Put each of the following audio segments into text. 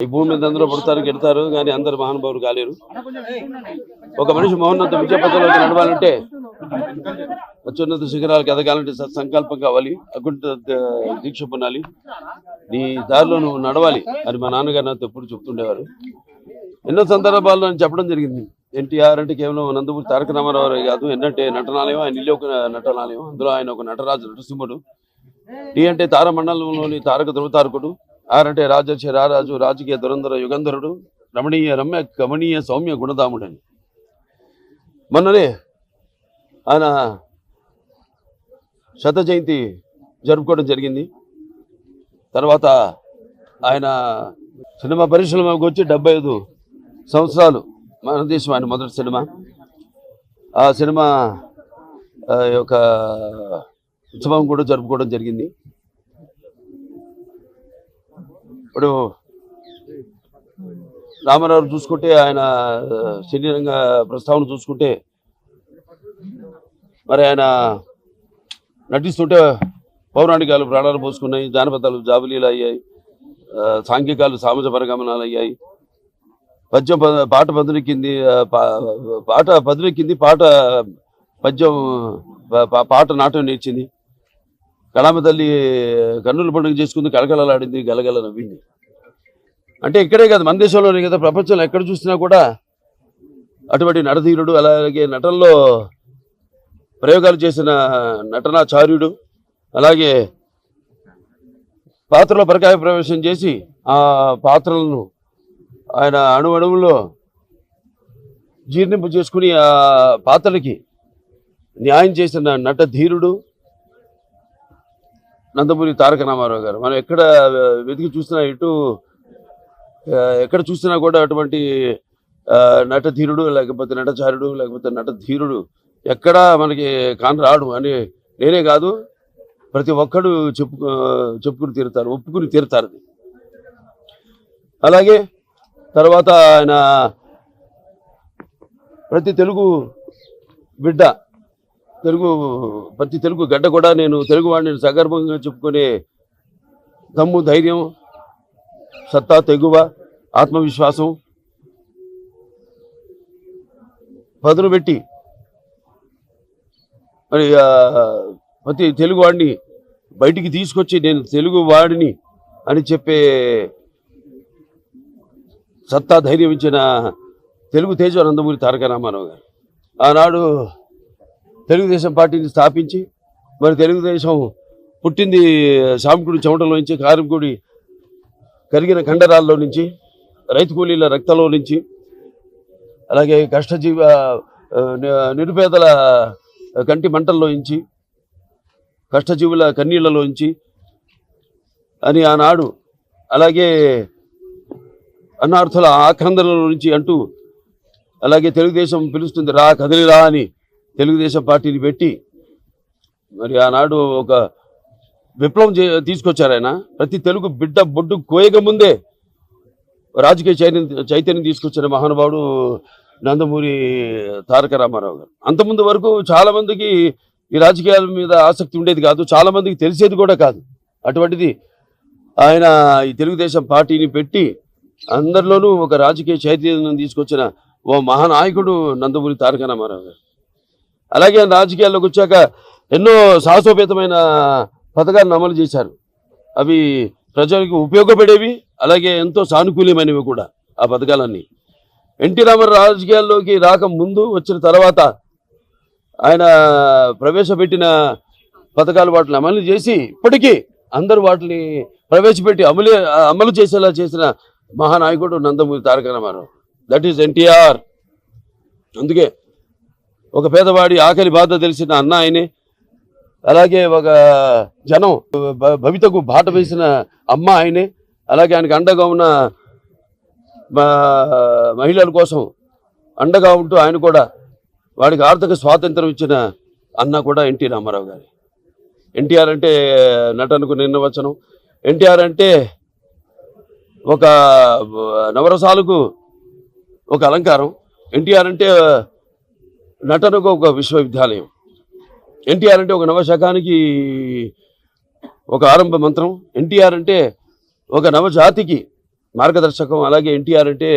ఈ భూమి మీద అందరూ పుడతారు గెడతారు కానీ అందరు మహానుభావులు కాలేరు. ఒక మనిషి మౌనంత విజయ పథంలోకి నడవాలంటే అత్యున్నత శిఖరాలకు ఎదగాలంటే సంకల్పం కావాలి, అకుంఠ దీక్ష పొందాలి, నీ దారిలో నువ్వు నడవాలి అని మా నాన్నగారు నాతో ఎప్పుడు చెప్తుండేవారు. ఎన్నో సందర్భాల్లో నేను చెప్పడం జరిగింది. ఎన్టీఆర్ అంటే కేవలం నందమూరి తారక రామారావు కాదు, ఎన్నంటే నటనాలయం, ఆయన ఇల్లు ఒక నటనాలయం, అందులో ఆయన ఒక నటరాజు నరసింహుడు. టీ అంటే తారమండలంలోని తారక ధృవతారకుడు, ఆర్ అంటే రాజర్షి రారాజు, రాజకీయ దురంధర యుగంధరుడు, రమణీయ రమ్య కమనీయ సౌమ్య గుణధాముడని. మొన్ననే ఆయన శత జయంతి జరుపుకోవడం జరిగింది. తర్వాత ఆయన సినిమా పరిశ్రమకు వచ్చి 75 సంవత్సరాలు మన దేశం ఆయన మొదటి సినిమా. ఆ సినిమా యొక్క ఉత్సవం కూడా జరుపుకోవడం జరిగింది. ఇప్పుడు రామారావు చూసుకుంటే ఆయన సినీ రంగ ప్రస్తావన చూసుకుంటే మరి ఆయన నటిస్తుంటే పౌరాణికాలు ప్రాణాలు పోసుకున్నాయి, జానపదాలు జాబులీలు అయ్యాయి, సాంఘికాలు సామాజిక పరిగమనాలు అయ్యాయి, పద్యం పాట పదునెక్కింది, పాట పదునెక్కింది, పద్యం పాట నాట్యం నేర్చింది, కళామ తల్లి కన్నుల పండుగ చేసుకుంది, కళకళలాడింది, గలగల నవ్వింది. అంటే ఇక్కడే కాదు, మన దేశంలోనే కదా, ప్రపంచంలో ఎక్కడ చూసినా కూడా అటువంటి నటధీరుడు, అలాగే నటనలో ప్రయోగాలు చేసిన నటనాచార్యుడు, అలాగే పాత్రలో పరకాయ ప్రవేశం చేసి ఆ పాత్రలను ఆయన అణువణువులో జీర్ణింపు చేసుకుని ఆ పాత్రలకి న్యాయం చేసిన నటధీరుడు నందమూరి తారక రామారావు గారు. మనం ఎక్కడ వెతికి చూసినా, ఎక్కడ చూసినా కూడా అటువంటి నటధీరుడు, లేకపోతే నటచారుడు, లేకపోతే నటధీరుడు ఎక్కడా మనకి కానరాడు అని నేనే కాదు, ప్రతి ఒక్కడు చెప్పుకుని తీరుతారు, ఒప్పుకుని తీరుతారు. అలాగే తర్వాత ఆయన ప్రతి తెలుగు బిడ్డ, ప్రతి తెలుగు గడ్డ కూడా నేను తెలుగు వాడిని సగర్భంగా చెప్పుకునే దమ్ము, ధైర్యం, సత్తా, తెగువ, ఆత్మవిశ్వాసం పదును పెట్టి మరి ప్రతి తెలుగు వాడిని బయటికి తీసుకొచ్చి నేను తెలుగు వాడిని అని చెప్పే సత్తా, ధైర్యం ఇచ్చిన తెలుగు తేజం నందమూరి తారక రామారావు గారు. ఆనాడు తెలుగుదేశం పార్టీని స్థాపించి, మరి తెలుగుదేశం పుట్టింది శ్రామికుడి చెమటలో నుంచి, కార్మికుడి కరిగిన కండరాల్లో నుంచి, రైతు కూలీల రక్తంలో నుంచి, అలాగే కష్టజీవ నిరుపేదల కంటి మంటల్లో నుంచి, కష్టజీవుల కన్నీళ్లలో నుంచి అని ఆనాడు, అలాగే అన్నార్థుల ఆక్రందనల నుంచి అంటూ, అలాగే తెలుగుదేశం పిలుస్తుంది రా కదిలిరా అని తెలుగుదేశం పార్టీని పెట్టి మరి ఆనాడు ఒక విప్లవం తీసుకొచ్చారు ఆయన. ప్రతి తెలుగు బిడ్డ బొడ్డు కోయక ముందే రాజకీయ చైతన్యం తీసుకొచ్చిన మహానుభావుడు నందమూరి తారక రామారావు గారు. అంతకుముందు వరకు చాలా మందికి ఈ రాజకీయాల మీద ఆసక్తి ఉండేది కాదు, చాలా మందికి తెలిసేది కూడా కాదు. అటువంటిది ఆయన ఈ తెలుగుదేశం పార్టీని పెట్టి అందరిలోనూ ఒక రాజకీయ చైతన్యం తీసుకొచ్చిన ఓ మహానాయకుడు నందమూరి తారక రామారావు గారు. అలాగే రాజకీయాల్లోకి వచ్చాక ఎన్నో సాహసోపేతమైన పథకాలను అమలు చేశారు. అవి ప్రజలకు ఉపయోగపడేవి, అలాగే ఎంతో సానుకూలమైనవి కూడా ఆ పథకాలన్నీ. ఎన్టీ రామారావు రాజకీయాల్లోకి రాకముందు, వచ్చిన తర్వాత ఆయన ప్రవేశపెట్టిన పథకాలు వాటిని అమలు చేసి ఇప్పటికీ అందరూ వాటిని ప్రవేశపెట్టి అమలు చేసేలా చేసిన మహానాయకుడు Nandamuri Taraka Ramarao. That is NTR. అందుకే ఒక పేదవాడి ఆకలి బాధ తెలిసిన అన్న ఆయనే, అలాగే ఒక జనం భవితకు బాట వేసిన అమ్మ ఆయనే, అలాగే ఆయనకు అండగా ఉన్న మహిళల కోసం అండగా ఉంటూ ఆయన కూడా వాడికి ఆర్థిక స్వాతంత్రం ఇచ్చిన అన్న కూడా ఎన్టీ రామారావు గారు. ఎన్టీఆర్ అంటే నటనకు నిర్వచనం. ఎన్టీఆర్ అంటే ఒక నవరసాలకు ఒక అలంకారం. ఎన్టీఆర్ అంటే నటనకు ఒక విశ్వవిద్యాలయం. ఎన్టీఆర్ అంటే ఒక నవశకానికి ఒక ఆరంభ మంత్రం. ఎన్టీఆర్ అంటే ఒక నవజాతికి మార్గదర్శకం. అలాగే ఎన్టీఆర్ అంటే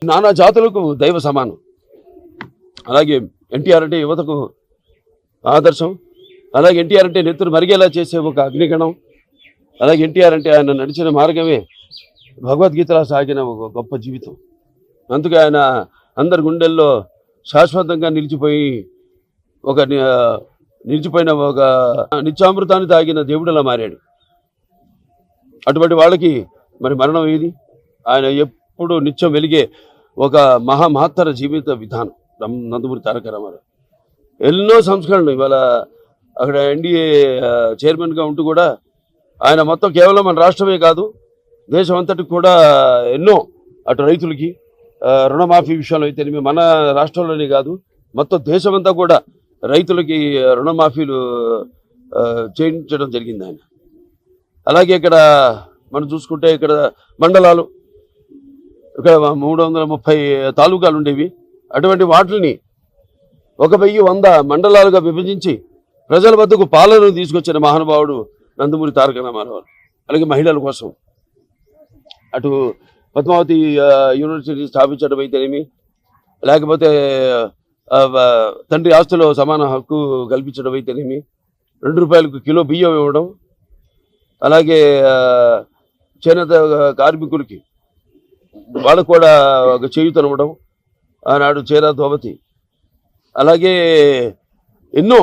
నానా జాతులకు దైవ సమానం. అలాగే ఎన్టీఆర్ అంటే యువతకు ఆదర్శం. అలాగే ఎన్టీఆర్ అంటే నెత్తురు మరిగేలా చేసే ఒక అగ్నిగణం. అలాగే ఎన్టీఆర్ అంటే ఆయన నడిచిన మార్గమే భగవద్గీతలా సాగిన ఒక గొప్ప జీవితం. అందుకే ఆయన అందరి గుండెల్లో శాశ్వతంగా నిలిచిపోయిన ఒక నిత్యామృతాన్ని తాగిన దేవుడిలా మారాడు. అటువంటి వాళ్ళకి మరి మరణం ఏది? ఆయన ఎప్పుడు నిత్యం వెలిగే ఒక మహత్తర జీవిత విధానం నందమూరి తారక రామారావు. ఎన్నో సంస్కరణలు. ఇవాళ అక్కడ ఎన్డీఏ చైర్మన్గా ఉంటూ కూడా ఆయన మొత్తం కేవలం మన రాష్ట్రమే కాదు, దేశం అంతటికి కూడా ఎన్నో, అటు రైతులకి రుణమాఫీ విషయంలో అయితేనేమి, మన రాష్ట్రంలోనే కాదు మొత్తం దేశమంతా కూడా రైతులకి రుణమాఫీలు చేయించడం జరిగింది ఆయన. అలాగే ఇక్కడ మనం చూసుకుంటే ఇక్కడ మండలాలు, ఇక్కడ 330 తాలూకాలు ఉండేవి. అటువంటి వాటిని 1100 మండలాలుగా విభజించి ప్రజల వద్దకు పాలనను తీసుకొచ్చిన మహానుభావుడు నందమూరి తారక రామారావు. అలాగే మహిళల కోసం అటు పద్మావతి యూనివర్సిటీ స్థాపించడం అయితేనేమి, లేకపోతే తండ్రి ఆస్తులో సమాన హక్కు కల్పించడం అయితేనేమి, 2 రూపాయలకు కిలో బియ్యం ఇవ్వడం, అలాగే చేనేత కార్మికులకి వాళ్ళకు కూడా ఒక చేయూతనివ్వడం, ఆనాడు చేరా ధోవతి. అలాగే ఎన్నో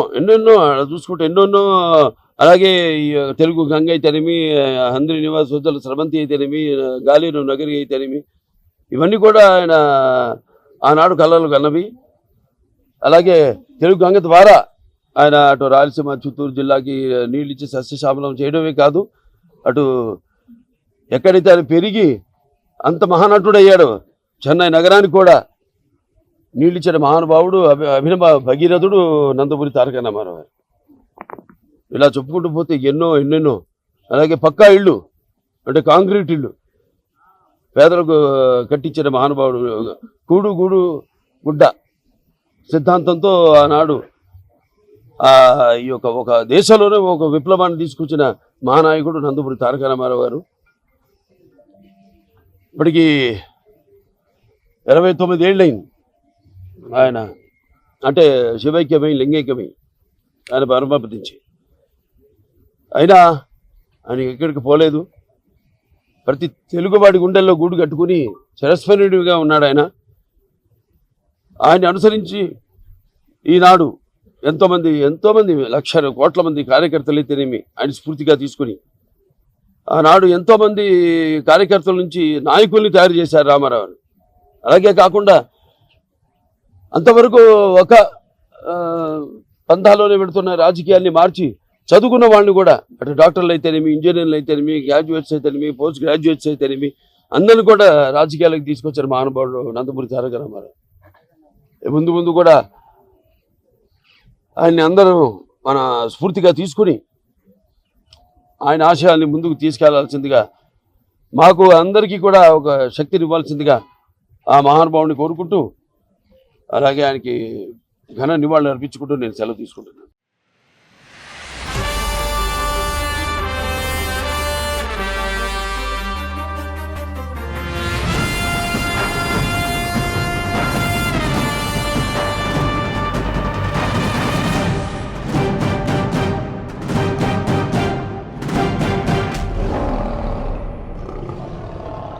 చూసుకుంటే ఎన్నెన్నో. అలాగే తెలుగు గంగ అయితేనేమి, హంద్రి నివాస్ వద్దల స్రవంతి అయితేనేమి, గాలేరు నగరి అయితేనేమి, ఇవన్నీ కూడా ఆయన ఆనాడు కళలు కన్నవి. అలాగే తెలుగు గంగ ద్వారా ఆయన అటు రాయలసీమ చిత్తూరు జిల్లాకి నీళ్ళు ఇచ్చి సస్యశ్యామలం చేయడమే కాదు, అటు ఎక్కడైతే ఆయన పెరిగి అంత మహానటుడయ్యాడు చెన్నై నగరానికి కూడా నీళ్ళిచ్చిన మహానుభావుడు అభినవ భగీరథుడు నందమూరి తారక రామారావు. ఇలా చెప్పుకుంటూ పోతే ఎన్నెన్నో. అలాగే పక్కా ఇళ్ళు అంటే కాంక్రీట్ ఇళ్ళు పేదలకు కట్టించిన మహానుభావుడు. కూడు గూడు గుడ్డ సిద్ధాంతంతో ఆనాడు ఈ యొక్క ఒక దేశంలోనే ఒక విప్లవాన్ని తీసుకొచ్చిన మహానాయకుడు నందమూరి తారక రామారావు గారు. ఇప్పటికీ 29 ఏళ్ళైంది ఆయన అంటే శివైక్యమై లింగైక్యమై ఆయన పరమపదించి. అయినా ఆయన ఎక్కడికి పోలేదు. ప్రతి తెలుగువాడి గుండెల్లో గూడు కట్టుకుని చిరస్మరణీయుడిగా ఉన్నాడు ఆయన. ఆయన్ని అనుసరించి ఈనాడు ఎంతోమంది లక్షల కోట్ల మంది కార్యకర్తలు అయితేనేమి ఆయన స్ఫూర్తిగా తీసుకుని ఆనాడు ఎంతోమంది కార్యకర్తల నుంచి నాయకుల్ని తయారు చేశారు రామారావు. అలాగే కాకుండా అంతవరకు ఒక పంథాలోనే పెడుతున్న రాజకీయాల్ని మార్చి చదువుకున్న వాళ్ళని కూడా అటు డాక్టర్లు అయితేనేమి, ఇంజనీర్లు అయితేనేమి, గ్రాడ్యుయేట్స్ అయితేనేమి, పోస్ట్ గ్రాడ్యుయేట్స్ అయితేనేమి అందరిని కూడా రాజకీయాలకు తీసుకొచ్చారు మహానుభావుడు నందమూరి తారక రామారావు. ముందు కూడా ఆయన్ని అందరూ మన స్ఫూర్తిగా తీసుకుని ఆయన ఆశయాల్ని ముందుకు తీసుకెళ్లాల్సిందిగా, మాకు అందరికీ కూడా ఒక శక్తిని ఇవ్వాల్సిందిగా ఆ మహానుభావుని కోరుకుంటూ, అలాగే ఆయనకి ఘన నివాళులు అర్పించుకుంటూ నేను సెలవు తీసుకుంటున్నాను.